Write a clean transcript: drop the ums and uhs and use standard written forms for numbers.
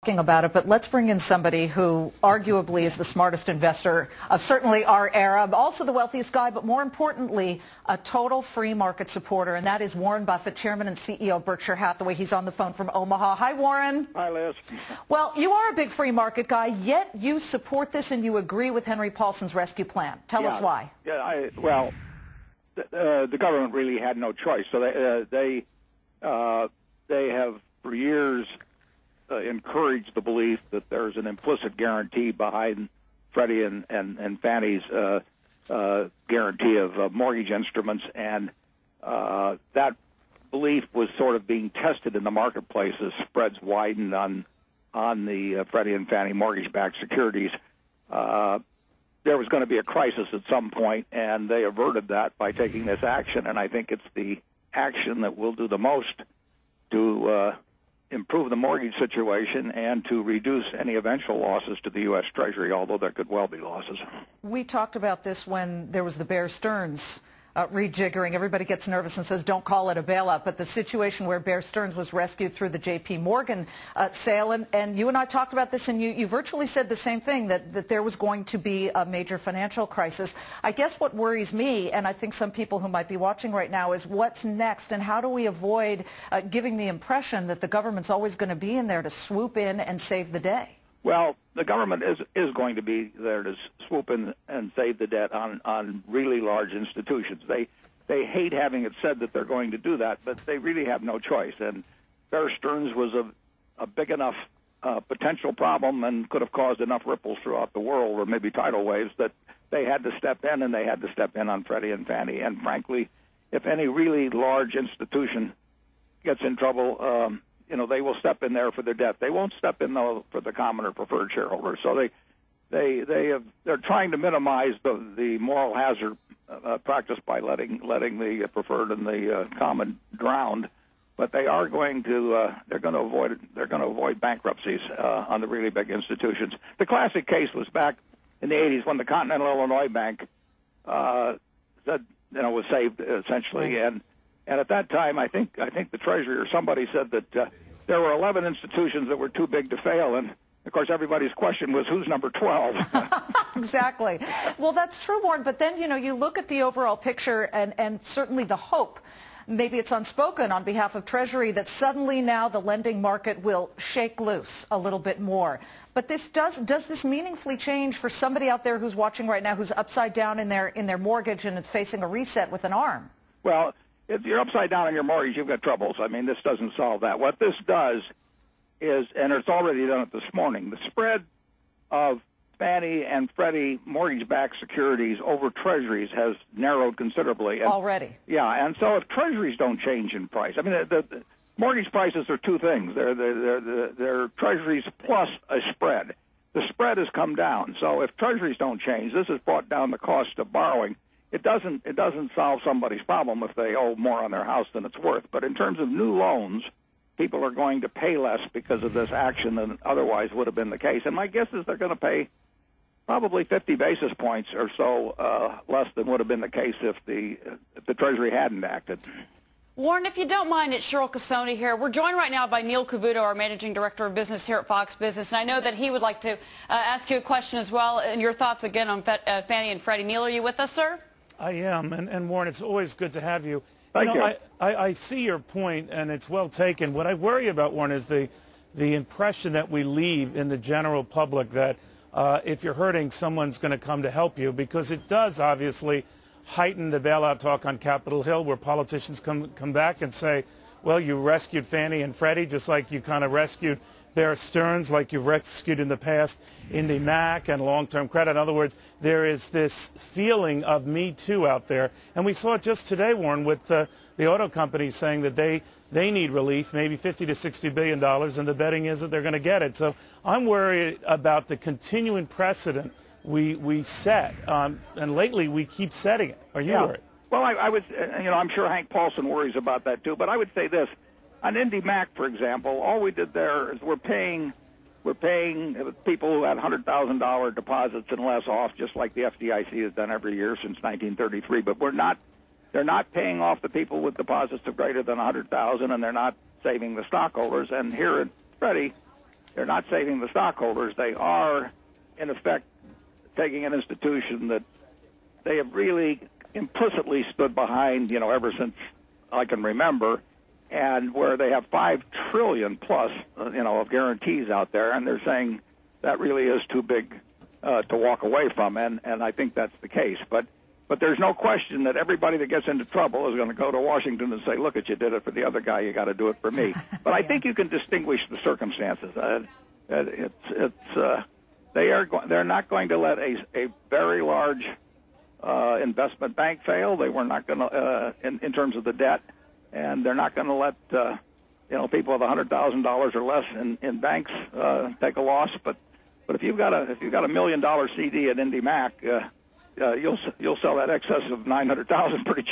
About it, but let's bring in somebody who arguably is the smartest investor of certainly our era, also the wealthiest guy, but more importantly, a total free market supporter, and that is Warren Buffett, chairman and CEO of Berkshire Hathaway. He's on the phone from Omaha. Hi, Warren. Hi, Liz. Well, you are a big free market guy, yet you support this and you agree with Henry Paulson's rescue plan. Tell us why. Yeah, the government really had no choice. So they have for years encouraged the belief that there's an implicit guarantee behind Freddie and Fannie's guarantee of mortgage instruments, and that belief was sort of being tested in the marketplace as spreads widened on the Freddie and Fannie mortgage-backed securities. There was going to be a crisis at some point, and they averted that by taking this action, and I think it's the action that will do the most to improve the mortgage situation and to reduce any eventual losses to the U.S. Treasury, although there could well be losses. We talked about this when there was the Bear Stearns rejiggering. Everybody gets nervous and says, don't call it a bailout. But the situation where Bear Stearns was rescued through the J.P. Morgan sale, and you and I talked about this, and you virtually said the same thing, that there was going to be a major financial crisis. I guess what worries me, and I think some people who might be watching right now, is what's next, and how do we avoid giving the impression that the government's always going to be in there to swoop in and save the day? Well, the government is going to be there to swoop in and save the debt on really large institutions. They hate having it said that they're going to do that, but they really have no choice. And Bear Stearns was a big enough potential problem and could have caused enough ripples throughout the world, or maybe tidal waves, that they had to step in, and they had to step in on Freddie and Fannie. And frankly, if any really large institution gets in trouble, they will step in there for their debt. They won't step in, though, for the common or preferred shareholders. So they're trying to minimize the moral hazard practiced by letting the preferred and the common drown. But they are going to avoid bankruptcies on the really big institutions. The classic case was back in the 80s when the Continental Illinois Bank was saved essentially, and at that time I think the Treasury or somebody said that there were 11 institutions that were too big to fail, and of course everybody's question was, who's number 12? Exactly. Well, that's true, Warren, but then you look at the overall picture, and certainly the hope, maybe it's unspoken on behalf of Treasury, that suddenly now the lending market will shake loose a little bit more. But does this meaningfully change for somebody out there who's watching right now, who's upside down in their mortgage and is facing a reset with an arm? Well, if you're upside down on your mortgage, you've got troubles. I mean, this doesn't solve that. What this does is, and it's already done it this morning, the spread of Fannie and Freddie mortgage-backed securities over Treasuries has narrowed considerably. Already? Yeah, and so if Treasuries don't change in price, I mean, the mortgage prices are two things. They're Treasuries plus a spread. The spread has come down. So if Treasuries don't change, this has brought down the cost of borrowing. It doesn't solve somebody's problem if they owe more on their house than it's worth. But in terms of new loans, people are going to pay less because of this action than otherwise would have been the case. And my guess is they're going to pay probably 50 basis points or so less than would have been the case if the Treasury hadn't acted. Warren, if you don't mind, it's Cheryl Casoni here. We're joined right now by Neil Cavuto, our Managing Director of Business here at Fox Business, and I know that he would like to ask you a question as well, and your thoughts again on Fannie and Freddie. Neil, are you with us, sir? I am, and Warren, it's always good to have you. Thank you. I see your point, and it's well taken. What I worry about, Warren, is the impression that we leave in the general public that if you're hurting, someone's going to come to help you, because it does obviously heighten the bailout talk on Capitol Hill, where politicians come back and say, well, you rescued Fannie and Freddie just like you kind of rescued Bear Stearns, like you've rescued in the past Indy Mac and long-term credit. In other words, there is this feeling of Me Too out there. And we saw it just today, Warren, with the auto companies saying that they need relief, maybe $50 to $60 billion, and the betting is that they're going to get it. So I'm worried about the continuing precedent we set, and lately we keep setting it. Are you worried? Well, I would, I'm sure Hank Paulson worries about that too. But I would say this: on Indy Mac, for example, all we did there is we're paying people who had $100,000 deposits and less off, just like the FDIC has done every year since 1933. But they're not paying off the people with deposits of greater than $100,000, and they're not saving the stockholders. And here at Freddie, they're not saving the stockholders. They are, in effect, taking an institution that they have really implicitly stood behind, ever since I can remember, and where they have $5 trillion plus, of guarantees out there, and they're saying that really is too big to walk away from, and I think that's the case. But there's no question that everybody that gets into trouble is going to go to Washington and say, look, you did it for the other guy, you got to do it for me. But I think you can distinguish the circumstances. They're not going to let a very large investment bank fail. They were not going to in terms of the debt, and they're not going to let people with $100,000 or less in banks take a loss. But if you've got a $1 million CD at Indy Mac, you'll sell that excess of $900,000 pretty cheap.